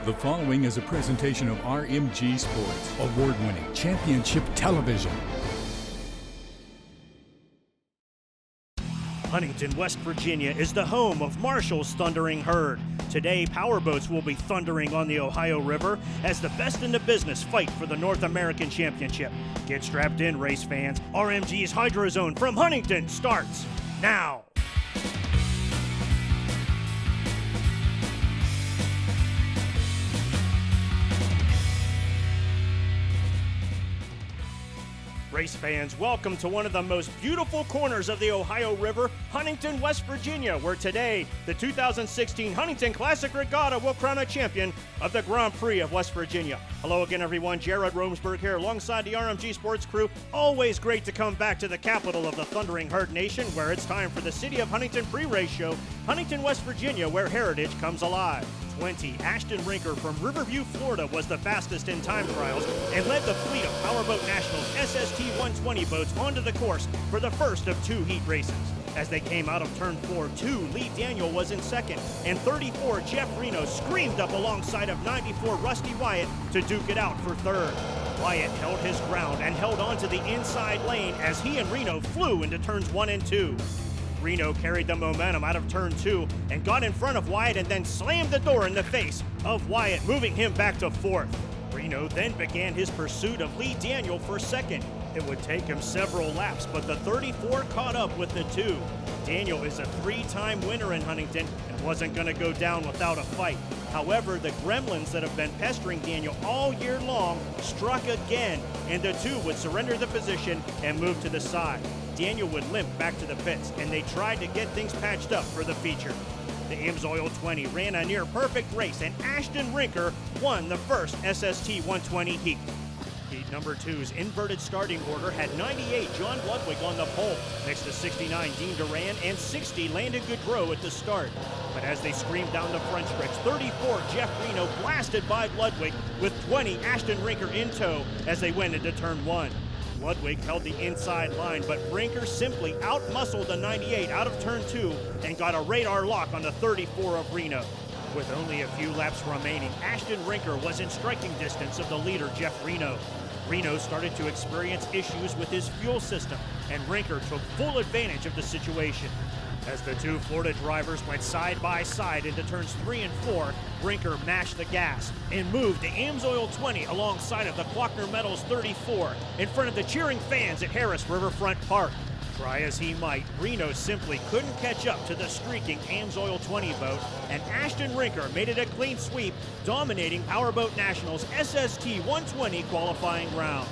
The following is a presentation of RMG Sports, award-winning championship television. Huntington, West Virginia is the home of Marshall's Thundering Herd. Today, powerboats will be thundering on the Ohio River as the best in the business fight for the North American Championship. Get strapped in, race fans. RMG's Hydro Zone from Huntington starts now. Race fans, welcome to one of the most beautiful corners of the Ohio River, Huntington, West Virginia, where today the 2016 Huntington Classic Regatta will crown a champion of the Grand Prix of West Virginia. Hello again, everyone. Jared Romsberg here alongside the RMG Sports crew. Always great to come back to the capital of the Thundering Herd Nation, where it's time for the City of Huntington pre-race show, Huntington, West Virginia, where heritage comes alive. 20, Ashton Rinker from Riverview, Florida, was the fastest in time trials and led the fleet of Powerboat Nationals SST 120 boats onto the course for the first of two heat races. As they came out of turn 4-2, Lee Daniel was in second, and 34, Jeff Reno, screamed up alongside of 94, Rusty Wyatt, to duke it out for third. Wyatt held his ground and held on to the inside lane as he and Reno flew into turns 1 and 2. Reno carried the momentum out of turn 2 and got in front of Wyatt and then slammed the door in the face of Wyatt, moving him back to fourth. Reno then began his pursuit of Lee Daniel for second. It would take him several laps, but the 34 caught up with the 2. Daniel is a 3-time winner in Huntington and wasn't going to go down without a fight. However, the gremlins that have been pestering Daniel all year long struck again, and the 2 would surrender the position and move to the side. Daniel would limp back to the pits, and they tried to get things patched up for the feature. The AMSOIL 20 ran a near-perfect race, and Ashton Rinker won the first SST 120 heat. Heat number 2's inverted starting order had 98 John Ludwig on the pole, next to 69 Dean Duran and 60 Landon Goodrow at the start. But as they screamed down the front stretch, 34 Jeff Reno blasted by Ludwig with 20 Ashton Rinker in tow as they went into turn 1. Ludwig held the inside line, but Rinker simply outmuscled the 98 out of turn 2 and got a radar lock on the 34 of Reno. With only a few laps remaining, Ashton Rinker was in striking distance of the leader, Jeff Reno. Reno started to experience issues with his fuel system, and Rinker took full advantage of the situation. As the 2 Florida drivers went side by side into turns 3 and 4, Rinker mashed the gas and moved the AMSOIL 20 alongside of the Quackner Metals 34 in front of the cheering fans at Harris Riverfront Park. Try as he might, Reno simply couldn't catch up to the streaking AMSOIL 20 boat, and Ashton Rinker made it a clean sweep, dominating Powerboat Nationals SST 120 qualifying rounds.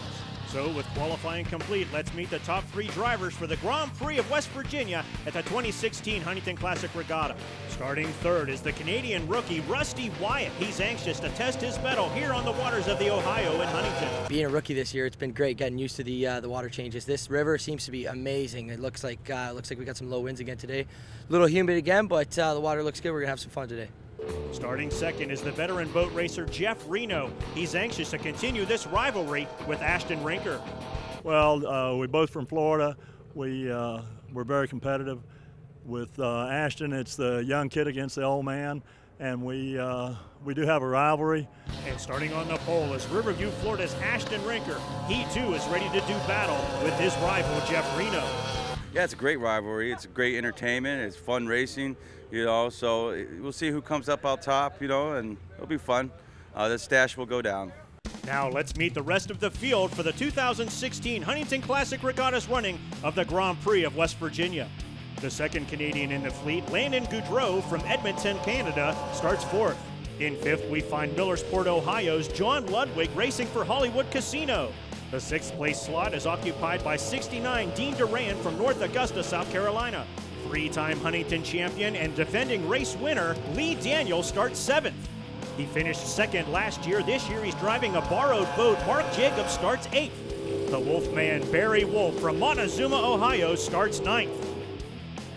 So with qualifying complete, let's meet the top 3 drivers for the Grand Prix of West Virginia at the 2016 Huntington Classic Regatta. Starting third is the Canadian rookie Rusty Wyatt. He's anxious to test his mettle here on the waters of the Ohio in Huntington. Being a rookie this year, it's been great getting used to the water changes. This river seems to be amazing. It looks like we got some low winds again today. A little humid again, but the water looks good. We're gonna have some fun today. Starting second is the veteran boat racer Jeff Reno. He's anxious to continue this rivalry with Ashton Rinker. Well, we're both from Florida. We're very competitive. With Ashton, it's the young kid against the old man, and we do have a rivalry. And starting on the pole is Riverview, Florida's Ashton Rinker. He too is ready to do battle with his rival Jeff Reno. Yeah, it's a great rivalry. It's great entertainment. It's fun racing, so we'll see who comes up out top, and it'll be fun. The stash will go down. Now let's meet the rest of the field for the 2016 Huntington Classic Regatta's running of the Grand Prix of West Virginia. The second Canadian in the fleet, Landon Goodrow from Edmonton, Canada, starts fourth. In fifth, we find Millersport, Ohio's John Ludwig racing for Hollywood Casino. The 6th place slot is occupied by 69 Dean Duran from North Augusta, South Carolina. 3-time Huntington champion and defending race winner Lee Daniel starts 7th. He finished 2nd last year. This year he's driving a borrowed boat. Mark Jacobs starts 8th. The Wolfman Barry Wolf from Montezuma, Ohio starts 9th.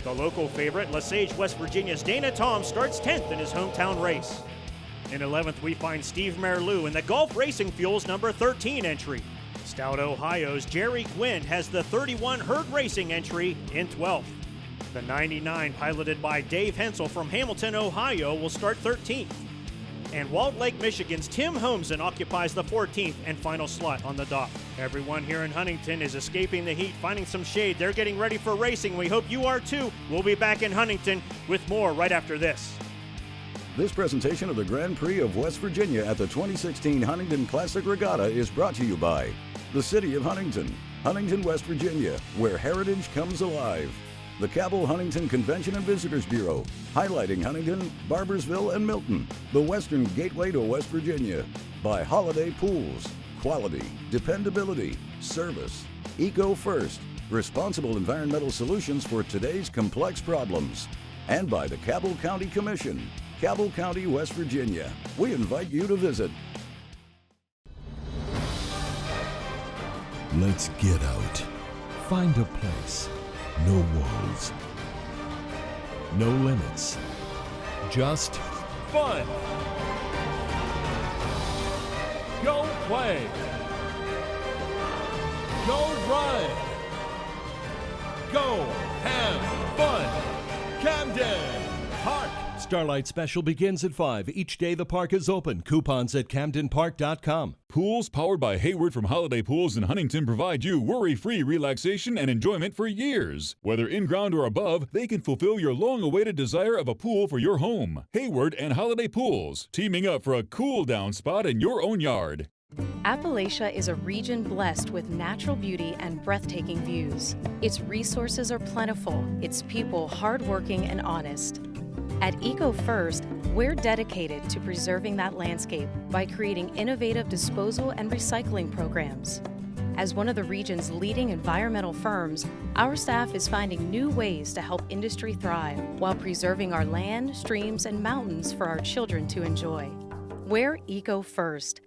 The local favorite, Lesage, West Virginia's Dana Tom starts 10th in his hometown race. In 11th, we find Steve Merleau in the Gulf Racing Fuels number 13 entry. Stout, Ohio's Jerry Gwynn has the 31 Herd Racing entry in 12th. The 99, piloted by Dave Hensel from Hamilton, Ohio, will start 13th. And Walled Lake, Michigan's Tim Holmesen occupies the 14th and final slot on the dock. Everyone here in Huntington is escaping the heat, finding some shade. They're getting ready for racing. We hope you are too. We'll be back in Huntington with more right after this. This presentation of the Grand Prix of West Virginia at the 2016 Huntington Classic Regatta is brought to you by the City of Huntington, Huntington, West Virginia, where heritage comes alive. The Cabell Huntington Convention and Visitors Bureau, highlighting Huntington, Barbersville, and Milton, the Western Gateway to West Virginia. By Holiday Pools, quality, dependability, service. Eco First, responsible environmental solutions for today's complex problems. And by the Cabell County Commission, Cabell County, West Virginia. We invite you to visit. Let's get out. Find a place. No walls. No limits. Just fun. Go play. Go run. Go have fun. Camden Park. Starlight Special begins at 5. Each day the park is open. Coupons at CamdenPark.com. Pools powered by Hayward from Holiday Pools in Huntington provide you worry-free relaxation and enjoyment for years. Whether in-ground or above, they can fulfill your long-awaited desire of a pool for your home. Hayward and Holiday Pools, teaming up for a cool-down spot in your own yard. Appalachia is a region blessed with natural beauty and breathtaking views. Its resources are plentiful, its people hardworking and honest. At Eco First, we're dedicated to preserving that landscape by creating innovative disposal and recycling programs. As one of the region's leading environmental firms, our staff is finding new ways to help industry thrive while preserving our land, streams, and mountains for our children to enjoy. We're Eco First.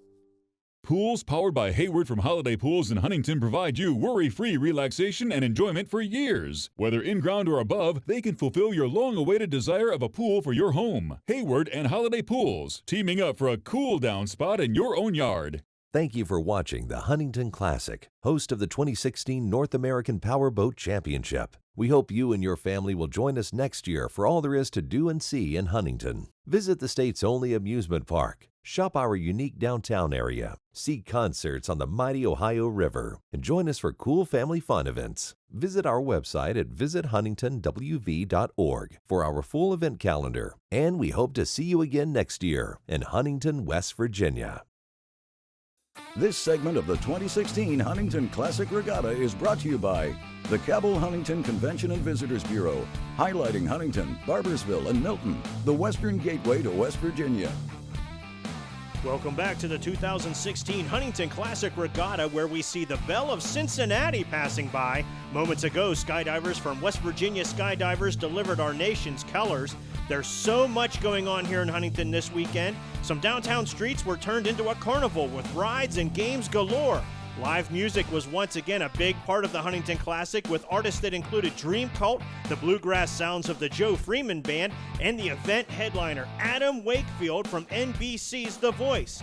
Pools powered by Hayward from Holiday Pools in Huntington provide you worry-free relaxation and enjoyment for years. Whether in-ground or above, they can fulfill your long-awaited desire of a pool for your home. Hayward and Holiday Pools, teaming up for a cool-down spot in your own yard. Thank you for watching the Huntington Classic, host of the 2016 North American Powerboat Championship. We hope you and your family will join us next year for all there is to do and see in Huntington. Visit the state's only amusement park. Shop our unique downtown area, see concerts on the mighty Ohio River, and join us for cool family fun events. Visit our website at visithuntingtonwv.org for our full event calendar, and we hope to see you again next year in Huntington, West Virginia. This segment of the 2016 Huntington Classic Regatta is brought to you by the Cabell Huntington Convention and Visitors Bureau, highlighting Huntington, Barbersville, and Milton, the Western Gateway to West Virginia. Welcome back to the 2016 Huntington Classic Regatta, where we see the Belle of Cincinnati passing by. Moments ago, skydivers from West Virginia Skydivers delivered our nation's colors. There's so much going on here in Huntington this weekend. Some downtown streets were turned into a carnival with rides and games galore. Live music was once again a big part of the Huntington Classic, with artists that included Dream Cult, the bluegrass sounds of the Joe Freeman Band, and the event headliner Adam Wakefield from NBC's The Voice.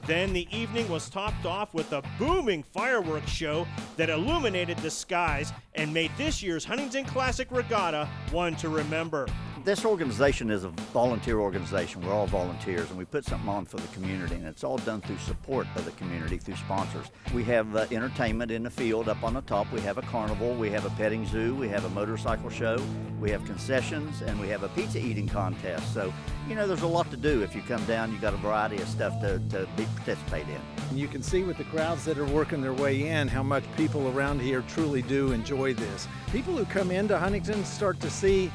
Then the evening was topped off with a booming fireworks show that illuminated the skies and made this year's Huntington Classic Regatta one to remember. This organization is a volunteer organization. We're all volunteers, and we put something on for the community, and it's all done through support of the community, through sponsors. We have entertainment in the field up on the top. We have a carnival, we have a petting zoo, we have a motorcycle show, we have concessions, and we have a pizza eating contest. So, you know, there's a lot to do. If you come down, you got a variety of stuff to participate in. You can see with the crowds that are working their way in how much people around here truly do enjoy this. People who come into Huntington start to see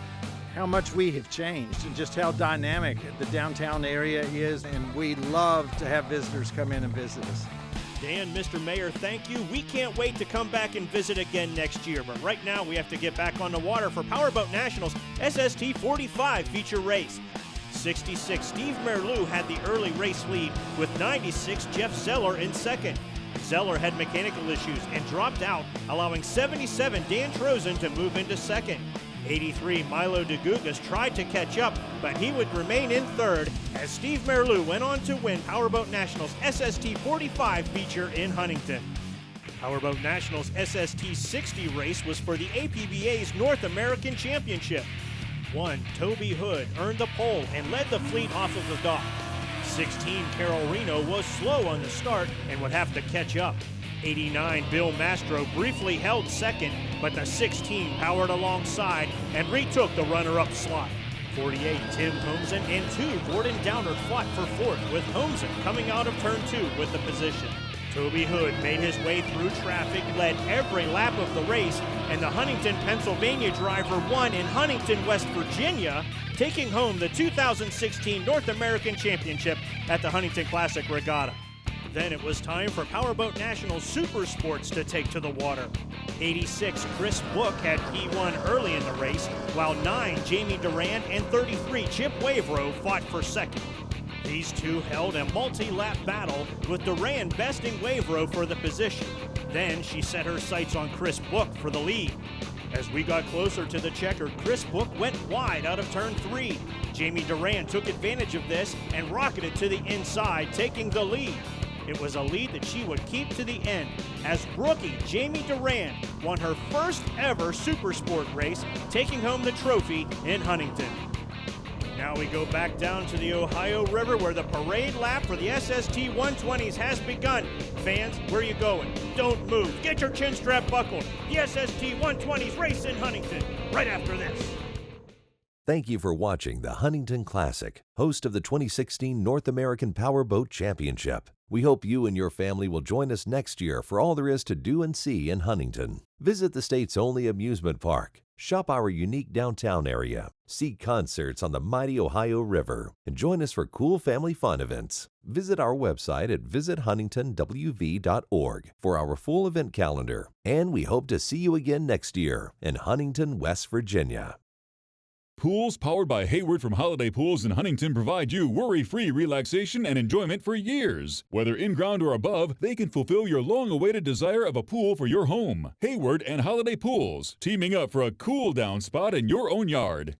how much we have changed and just how dynamic the downtown area is, and we love to have visitors come in and visit us. Dan, Mr. Mayor, thank you. We can't wait to come back and visit again next year, but right now we have to get back on the water for Powerboat Nationals SST 45 feature race. 66 Steve Merleau had the early race lead, with 96 Jeff Zeller in second. Zeller had mechanical issues and dropped out, allowing 77 Dan Trozen to move into second. 83 Milo DeGugas tried to catch up, but he would remain in third as Steve Merleau went on to win Powerboat Nationals SST 45 feature in Huntington. Powerboat Nationals SST 60 race was for the APBA's North American Championship. 1 Toby Hood earned the pole and led the fleet off of the dock. 16 Carol Reno was slow on the start and would have to catch up. 89 Bill Mastro briefly held second, but the 16 powered alongside and retook the runner-up slot. 48 Tim Holmsen and 2 Gordon Downard fought for fourth, with Holmsen coming out of turn 2 with the position. Toby Hood made his way through traffic, led every lap of the race, and the Huntington, Pennsylvania driver won in Huntington, West Virginia, taking home the 2016 North American Championship at the Huntington Classic Regatta. Then it was time for Powerboat National Super Sports to take to the water. 86 Chris Book had P1 early in the race, while 9 Jamie Durand and 33 Chip Wavero fought for second. These two held a multi-lap battle, with Durand besting Wavero for the position. Then she set her sights on Chris Book for the lead. As we got closer to the checker, Chris Book went wide out of turn 3. Jamie Durand took advantage of this and rocketed to the inside, taking the lead. It was a lead that she would keep to the end, as rookie Jamie Durand won her first ever Supersport race, taking home the trophy in Huntington. Now we go back down to the Ohio River, where the parade lap for the SST 120s has begun. Fans, where are you going? Don't move. Get your chin strap buckled. The SST 120s race in Huntington right after this. Thank you for watching the Huntington Classic, host of the 2016 North American Powerboat Championship. We hope you and your family will join us next year for all there is to do and see in Huntington. Visit the state's only amusement park, shop our unique downtown area, see concerts on the mighty Ohio River, and join us for cool family fun events. Visit our website at visithuntingtonwv.org for our full event calendar, and we hope to see you again next year in Huntington, West Virginia. Pools powered by Hayward from Holiday Pools in Huntington provide you worry-free relaxation and enjoyment for years. Whether in-ground or above, they can fulfill your long-awaited desire of a pool for your home. Hayward and Holiday Pools, teaming up for a cool-down spot in your own yard.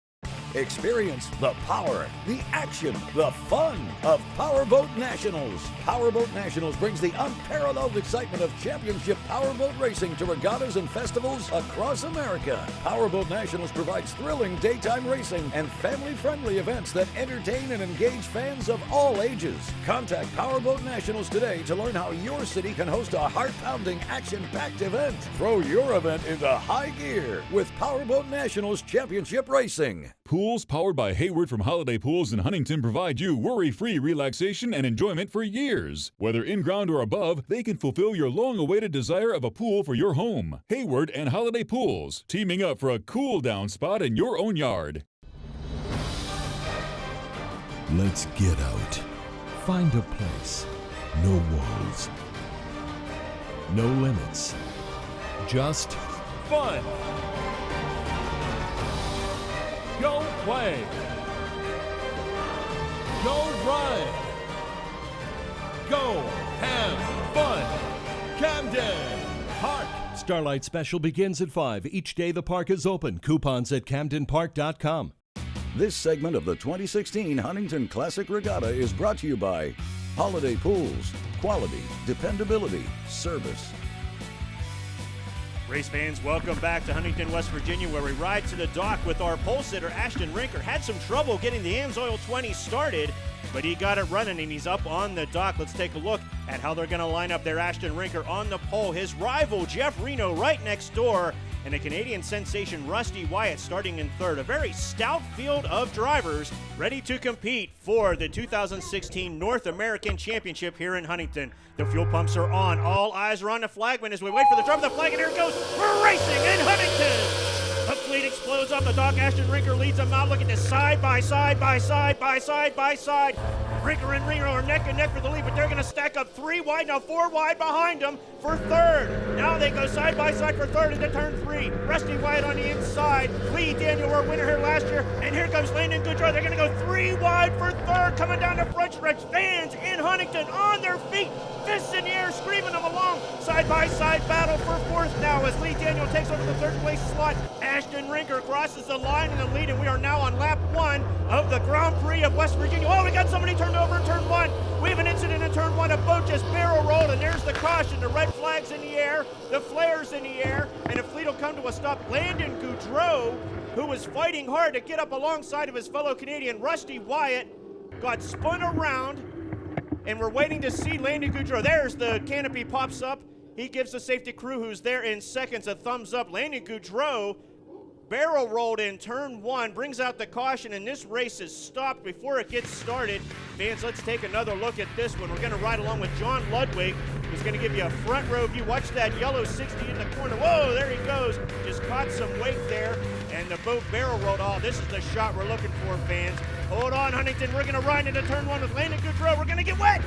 Experience the power, the action, the fun of Powerboat Nationals. Powerboat Nationals brings the unparalleled excitement of championship powerboat racing to regattas and festivals across America. Powerboat Nationals provides thrilling daytime racing and family-friendly events that entertain and engage fans of all ages. Contact Powerboat Nationals today to learn how your city can host a heart-pounding, action-packed event. Throw your event into high gear with Powerboat Nationals Championship Racing. Pools powered by Hayward from Holiday Pools in Huntington provide you worry-free relaxation and enjoyment for years. Whether in-ground or above, they can fulfill your long-awaited desire of a pool for your home. Hayward and Holiday Pools, teaming up for a cool-down spot in your own yard. Let's get out. Find a place. No walls. No limits. Just fun. Go play. Go ride. Go have fun. Camden Park. Starlight Special begins at 5. Each day the park is open. Coupons at CamdenPark.com. This segment of the 2016 Huntington Classic Regatta is brought to you by Holiday Pools. Quality, dependability, service. Race fans, welcome back to Huntington, West Virginia, where we ride to the dock with our pole sitter, Ashton Rinker. Had some trouble getting the AMSOIL 20 started, but he got it running, and he's up on the dock. Let's take a look at how they're going to line up there. Ashton Rinker on the pole. His rival, Jeff Reno, right next door, and a Canadian sensation, Rusty Wyatt, starting in third. A very stout field of drivers ready to compete for the 2016 North American Championship here in Huntington. The fuel pumps are on. All eyes are on the flagman as we wait for the drop of the flag, and here it goes. We're racing in Huntington. The fleet explodes off the dock. Ashton Rinker leads them out. Look at this, side by side by side by side by side. Rinker and Reno are neck and neck for the lead, but they're going to stack up 3 wide, now 4 wide behind them for third. Now they go side by side for third into turn 3. Rusty Wyatt on the inside. Lee Daniel, our winner here last year, and here comes Landon Goodrow. They're going to go 3 wide for third, coming down the front stretch. Fans in Huntington on their feet, fists in the air, screaming them along. Side by side battle for fourth now as Lee Daniel takes over the third place slot. Ashton Rinker crosses the line in the lead, and we are now on lap 1 of the Grand Prix of West Virginia. Oh, we got somebody turned over in turn 1. We have an incident in turn 1. A boat just barrel rolled, and there's the caution. The red flag's in the air, the flare's in the air, and the fleet will come to a stop. Landon Goudreau, who was fighting hard to get up alongside of his fellow Canadian Rusty Wyatt, got spun around and we're waiting to see Landon Goudreau. There's the canopy pops up. He gives the safety crew who's there in seconds a thumbs up. Landon Goudreau barrel rolled in turn 1, brings out the caution, and this race is stopped before it gets started. Fans, let's take another look at this one. We're going to ride along with John Ludwig, who's going to give you a front row view. Watch that yellow 60 in the corner. Whoa, there he goes. Just caught some weight there, and the boat barrel rolled. Oh, this is the shot we're looking for, fans. Hold on, Huntington. We're going to ride into turn 1 with Landon Goudreau. We're going to get wet.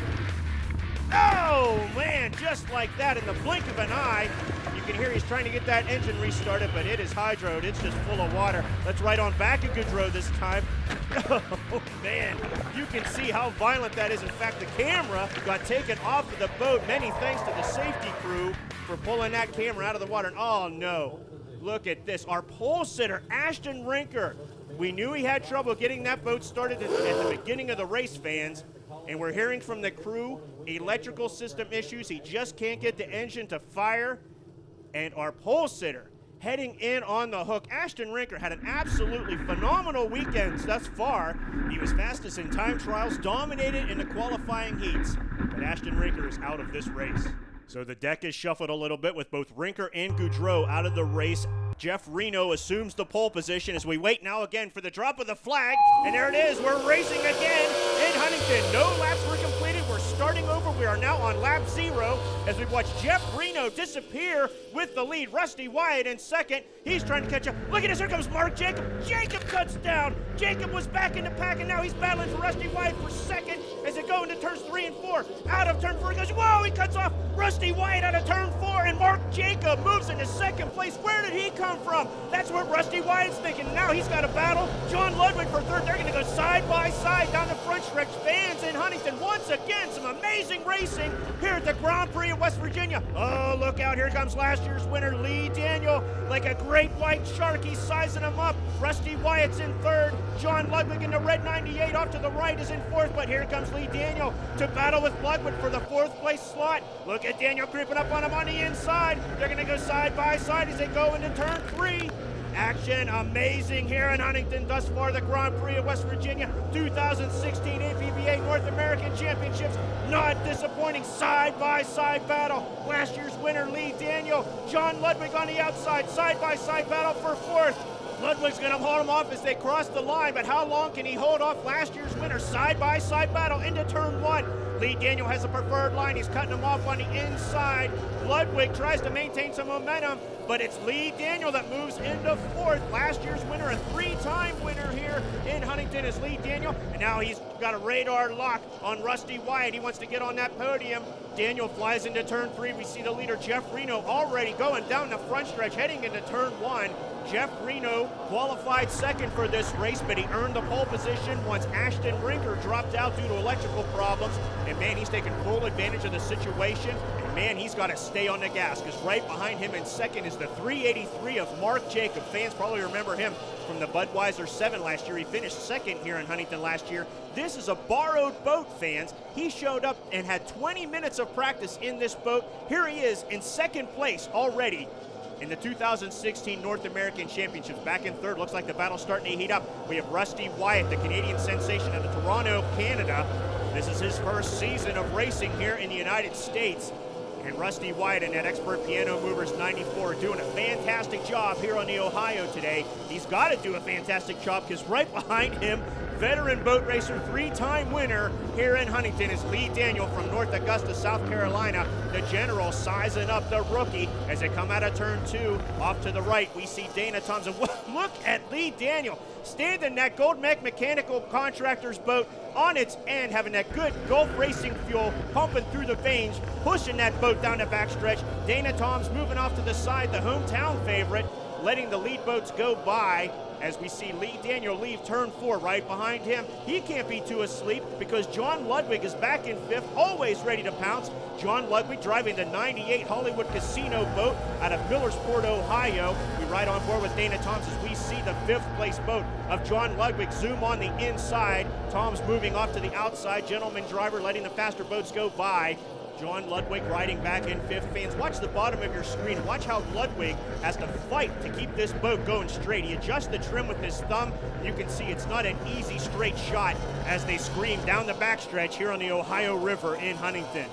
Oh, man, just like that in the blink of an eye. You can hear he's trying to get that engine restarted, but it is hydroed. It's just full of water. Let's ride on back at Goudreau this time. Oh, man, you can see how violent that is. In fact, the camera got taken off of the boat. Many thanks to the safety crew for pulling that camera out of the water. And oh, no, look at this. Our pole sitter, Ashton Rinker. We knew he had trouble getting that boat started at the beginning of the race, fans. And we're hearing from the crew electrical system issues. He just can't get the engine to fire. And our pole sitter heading in on the hook. Ashton Rinker had an absolutely phenomenal weekend thus far. He was fastest in time trials, dominated in the qualifying heats. But Ashton Rinker is out of this race. So the deck is shuffled a little bit with both Rinker and Goudreau out of the race. Jeff Reno assumes the pole position as we wait now again for the drop of the flag. And there it is. We're racing again in Huntington. No laps were completed. We're starting over. We are now on lap 0 as we watch Jeff Reno disappear with the lead. Rusty Wyatt in second. He's trying to catch up. Look at this. Here comes Mark Jacob. Jacob cuts down. Jacob was back in the pack, and now he's battling for Rusty Wyatt for second as it goes into turns 3 and 4. Out of turn 4, he goes, whoa, he cuts off Rusty Wyatt out of turn 4, and Mark Jacob moves into second place. Where did he come from? That's what Rusty Wyatt's thinking. Now he's got a battle. John Ludwig for third. They're going to go side by side down the front stretch. Fans in Huntington, once again, some amazing racing here at the Grand Prix of West Virginia. Oh, look out. Here comes last year's winner, Lee Daniel. Like a great white shark, he's sizing him up. Rusty Wyatt's in third. John Ludwig in the red 98 off to the right is in fourth, but here comes Lee Daniel to battle with Ludwig for the 4th place slot. Look at Daniel creeping up on him on the inside. They're going to go side by side as they go into turn 3. Action amazing here in Huntington thus far. The Grand Prix of West Virginia 2016 APBA North American Championships. Not disappointing side-by-side battle. Last year's winner Lee Daniel. John Ludwig on the outside. Side-by-side battle for 4th. Ludwig's going to hold him off as they cross the line, but how long can he hold off last year's winner? Side-by-side battle into turn 1. Lee Daniel has a preferred line. He's cutting him off on the inside. Ludwig tries to maintain some momentum, but it's Lee Daniel that moves into 4th. Last year's winner, a 3-time winner here in Huntington is Lee Daniel, and now he's got a radar lock on Rusty Wyatt. He wants to get on that podium. Daniel flies into turn 3. We see the leader, Jeff Reno, already going down the front stretch, heading into turn 1. Jeff Reno qualified second for this race, but he earned the pole position once Ashton Rinker dropped out due to electrical problems. And man, he's taking full advantage of the situation. And man, he's got to stay on the gas, because right behind him in second is the 383 of Mark Jacob. Fans probably remember him from the Budweiser 7 last year. He finished second here in Huntington last year. This is a borrowed boat, fans. He showed up and had 20 minutes of practice in this boat. Here he is in second place already in the 2016 North American Championships. Back in third. Looks like the battle's starting to heat up. We have Rusty Wyatt, the Canadian sensation of the Toronto, Canada. This is his first season of racing here in the United States. And Rusty Wyatt and that expert piano movers 94 doing a fantastic job here on the Ohio today. He's got to do a fantastic job, because right behind him, veteran boat racer, 3-time winner here in Huntington is Lee Daniel from North Augusta, South Carolina. The general sizing up the rookie as they come out of turn 2. Off to the right, we see Dana Thompson. Look at Lee Daniel standing that Gold Mech Mechanical Contractors boat on its end, having that good Gulf Racing fuel pumping through the veins, pushing that boat down the backstretch. Dana Toms moving off to the side, the hometown favorite, letting the lead boats go by as we see Lee Daniel leave turn 4 right behind him. He can't be too asleep, because John Ludwig is back in 5th, always ready to pounce. John Ludwig driving the 98 Hollywood Casino boat out of Millersport, Ohio. We ride on board with Dana Toms as we see the 5th place boat of John Ludwig zoom on the inside. Tom's moving off to the outside, gentleman driver letting the faster boats go by. John Ludwig riding back in fifth. Fans, watch the bottom of your screen. Watch how Ludwig has to fight to keep this boat going straight. He adjusts the trim with his thumb. You can see it's not an easy straight shot as they scream down the backstretch here on the Ohio River in Huntington.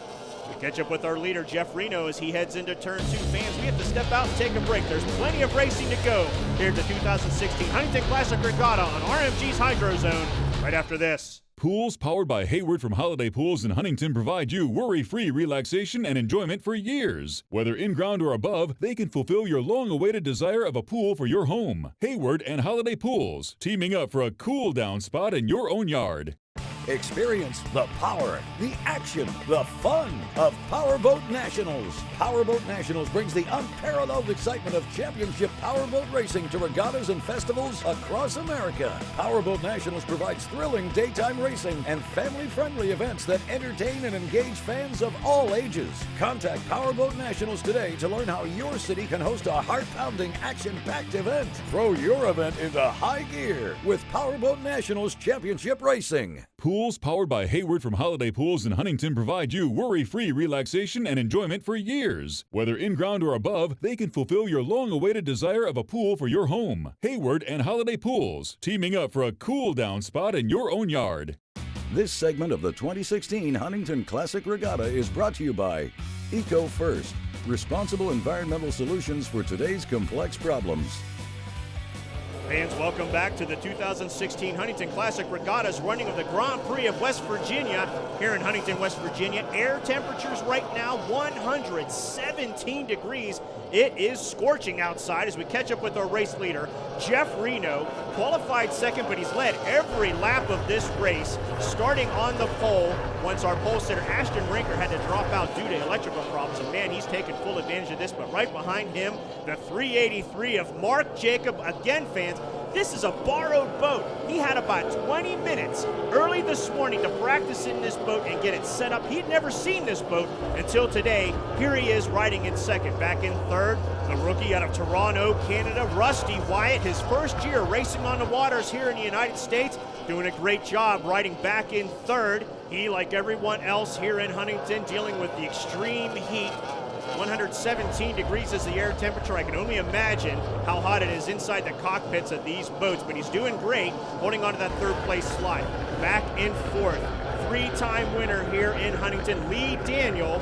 We catch up with our leader, Jeff Reno, as he heads into turn 2. Fans, we have to step out and take a break. There's plenty of racing to go here at the 2016 Huntington Classic Regatta on RMG's Hydro Zone right after this. Pools powered by Hayward from Holiday Pools in Huntington provide you worry-free relaxation and enjoyment for years. Whether in-ground or above, they can fulfill your long-awaited desire of a pool for your home. Hayward and Holiday Pools, teaming up for a cool-down spot in your own yard. Experience the power, the action, the fun of Powerboat Nationals. Powerboat Nationals brings the unparalleled excitement of championship powerboat racing to regattas and festivals across America. Powerboat Nationals provides thrilling daytime racing and family-friendly events that entertain and engage fans of all ages. Contact Powerboat Nationals today to learn how your city can host a heart-pounding, action-packed event. Throw your event into high gear with Powerboat Nationals Championship Racing. Pools powered by Hayward from Holiday Pools in Huntington provide you worry-free relaxation and enjoyment for years. Whether in-ground or above, they can fulfill your long-awaited desire of a pool for your home. Hayward and Holiday Pools, teaming up for a cool-down spot in your own yard. This segment of the 2016 Huntington Classic Regatta is brought to you by Eco First, responsible environmental solutions for today's complex problems. Fans, welcome back to the 2016 Huntington Classic Regatta's running of the Grand Prix of West Virginia here in Huntington, West Virginia. Air temperatures right now 117 degrees. It is scorching outside as we catch up with our race leader, Jeff Reno, qualified second, but he's led every lap of this race, starting on the pole once our pole sitter, Ashton Rinker, had to drop out due to electrical problems. And man, he's taken full advantage of this, but right behind him, the 383 of Mark Jacob. Again, fans, this is a borrowed boat. He had about 20 minutes early this morning to practice in this boat and get it set up. He'd never seen this boat until today. Here he is riding in second. Back in third, the rookie out of Toronto, Canada, Rusty Wyatt, his first year racing on the waters here in the United States, doing a great job riding back in third. He, like everyone else here in Huntington, dealing with the extreme heat. 117 degrees is the air temperature. I can only imagine how hot it is inside the cockpits of these boats, but he's doing great, holding on to that third place slot. Back in fourth, three-time winner here in Huntington, Lee Daniel.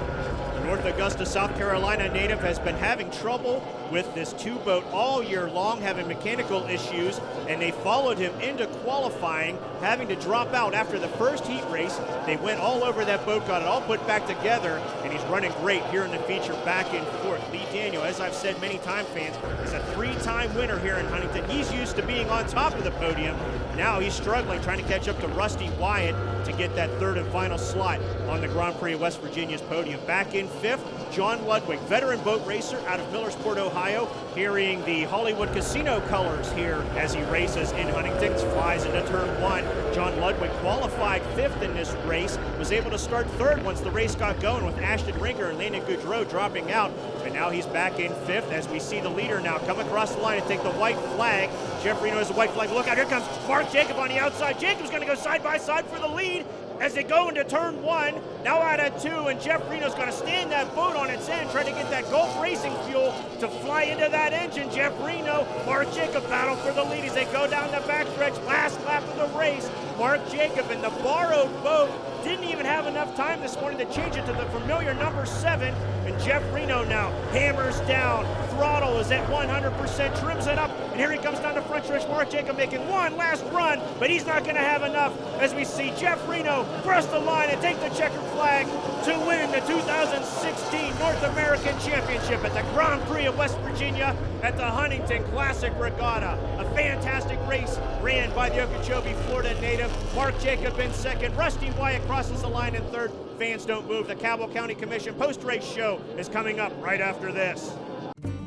The North Augusta, South Carolina native has been having trouble with this two-boat all year long, having mechanical issues, and they followed him into qualifying, having to drop out after the first heat race. They went all over that boat, got it all put back together, and he's running great here in the feature back in fourth. Lee Daniel, as I've said many times, fans, is a three-time winner here in Huntington. He's used to being on top of the podium. Now he's struggling, trying to catch up to Rusty Wyatt to get that third and final slot on the Grand Prix of West Virginia's podium. Back in fifth, John Ludwig, veteran boat racer out of Millersport, Ohio, carrying the Hollywood Casino colors here as he races in Huntington. Flies into turn one. John Ludwig qualified fifth in this race, was able to start third once the race got going with Ashton Rinker and Landon Goudreau dropping out. And now he's back in fifth as we see the leader now come across the line and take the white flag. Jeff Reno has the white flag. Look out, here comes Mark Jacob on the outside. Jacob's going to go side by side for the lead as they go into turn one, now out at two, and Jeff Reno's going to stand that boat on its end, trying to get that Gulf Racing fuel to fly into that engine. Jeff Reno, Mark Jacob battle for the lead as they go down the backstretch. Last lap of the race, Mark Jacob in the borrowed boat didn't even have enough time this morning to change it to the familiar number 7, and Jeff Reno now hammers down. Throttle is at 100%, trims it up, and here he comes down the front stretch. Mark Jacob making one last run, but he's not going to have enough as we see Jeff Reno cross the line and take the checkered flag to win the 2016 North American Championship at the Grand Prix of West Virginia at the Huntington Classic Regatta. A fantastic race ran by the Okeechobee, Florida native. Mark Jacob in second. Rusty Wyatt crosses the line in third. Fans don't move. The Cabell County Commission post-race show is coming up right after this.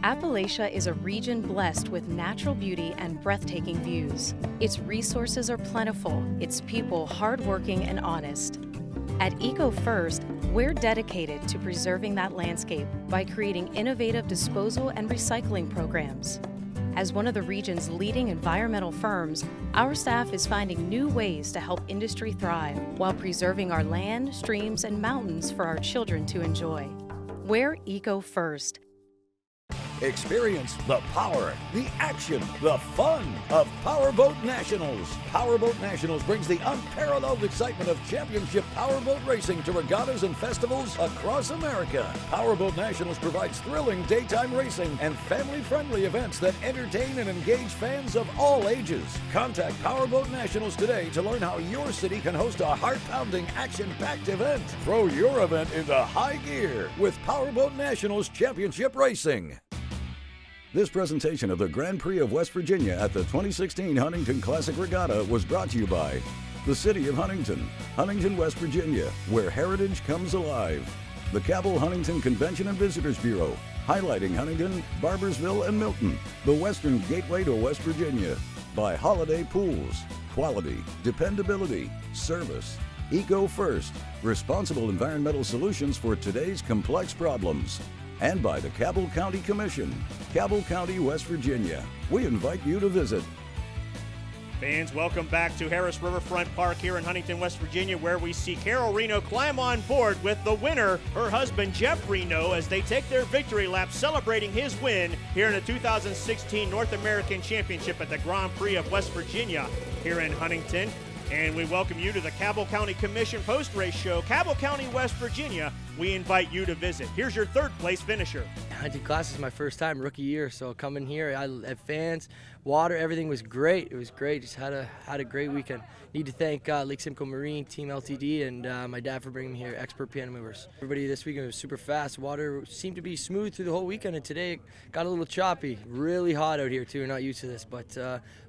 Appalachia is a region blessed with natural beauty and breathtaking views. Its resources are plentiful, its people hardworking and honest. At Eco First, we're dedicated to preserving that landscape by creating innovative disposal and recycling programs. As one of the region's leading environmental firms, our staff is finding new ways to help industry thrive while preserving our land, streams, and mountains for our children to enjoy. We're Eco First. Experience the power, the action, the fun of Powerboat Nationals. Powerboat Nationals brings the unparalleled excitement of championship powerboat racing to regattas and festivals across America. Powerboat Nationals provides thrilling daytime racing and family-friendly events that entertain and engage fans of all ages. Contact Powerboat Nationals today to learn how your city can host a heart-pounding, action-packed event. Throw your event into high gear with Powerboat Nationals Championship Racing. This presentation of the Grand Prix of West Virginia at the 2016 Huntington Classic Regatta was brought to you by the City of Huntington, Huntington, West Virginia, where heritage comes alive. The Cabell Huntington Convention and Visitors Bureau, highlighting Huntington, Barbersville, and Milton, the Western Gateway to West Virginia. By Holiday Pools, quality, dependability, service. Eco First, responsible environmental solutions for today's complex problems. And by the Cabell County Commission, Cabell County, West Virginia. We invite you to visit. Fans, welcome back to Harris Riverfront Park here in Huntington, West Virginia, where we see Carol Reno climb on board with the winner, her husband Jeff Reno, as they take their victory lap celebrating his win here in the 2016 North American Championship at the Grand Prix of West Virginia here in Huntington. And we welcome you to the Cabell County Commission post-race show, Cabell County, West Virginia. We invite you to visit. Here's your third place finisher. Huntington Classic is my first time, rookie year, so coming here, I had fans, water, everything was great. It was great. Just had a great weekend. Need to thank Lake Simcoe Marine, Team LTD, and my dad for bringing me here, expert piano movers. Everybody this weekend was super fast. Water seemed to be smooth through the whole weekend, and today it got a little choppy. Really hot out here, too. We're not used to this, but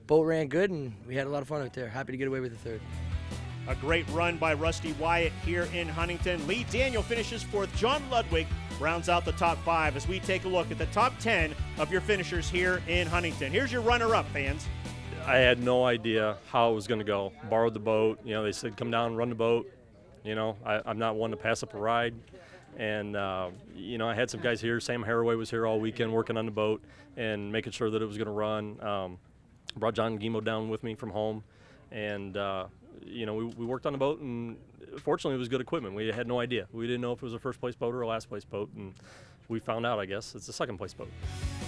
boat ran good, and we had a lot of fun out there. Happy to get away with the third. A great run by Rusty Wyatt here in Huntington. Lee Daniel finishes fourth. John Ludwig rounds out the top 5 as we take a look at the top 10 of your finishers here in Huntington. Here's your runner-up, fans. I had no idea how it was going to go. Borrowed the boat. You know, they said, come down and run the boat. You know, I'm not one to pass up a ride. And, you know, I had some guys here. Sam Haraway was here all weekend working on the boat and making sure that it was going to run. Brought John Guimo down with me from home. And, you know, we worked on the boat, and fortunately it was good equipment. We had no idea. We didn't know if it was a first place boat or a last place boat, and we found out, I guess, it's a second place boat.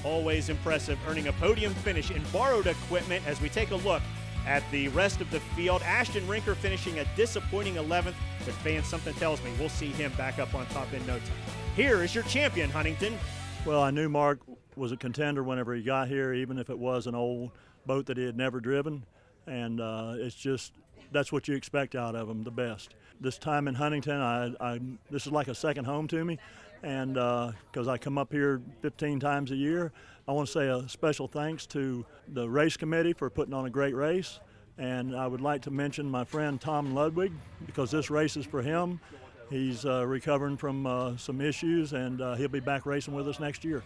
Always impressive, earning a podium finish in borrowed equipment as we take a look at the rest of the field. Ashton Rinker finishing a disappointing 11th, but fans, something tells me we'll see him back up on top in no time. Here is your champion, Huntington. Well, I knew Mark was a contender whenever he got here, even if it was an old boat that he had never driven, and it's just that's what you expect out of him, the best. This time in Huntington, this is like a second home to me, and because I come up here 15 times a year. I want to say a special thanks to the race committee for putting on a great race, and I would like to mention my friend Tom Ludwig, because this race is for him. He's recovering from some issues, and he'll be back racing with us next year.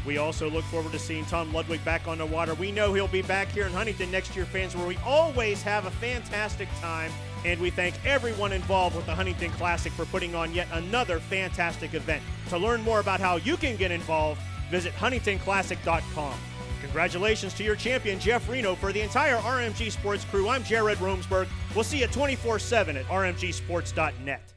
We also look forward to seeing Tom Ludwig back on the water. We know he'll be back here in Huntington next year, fans, where we always have a fantastic time. And we thank everyone involved with the Huntington Classic for putting on yet another fantastic event. To learn more about how you can get involved, visit huntingtonclassic.com. Congratulations to your champion, Jeff Reno. For the entire RMG Sports crew, I'm Jared Romsberg. We'll see you 24/7 at rmgsports.net.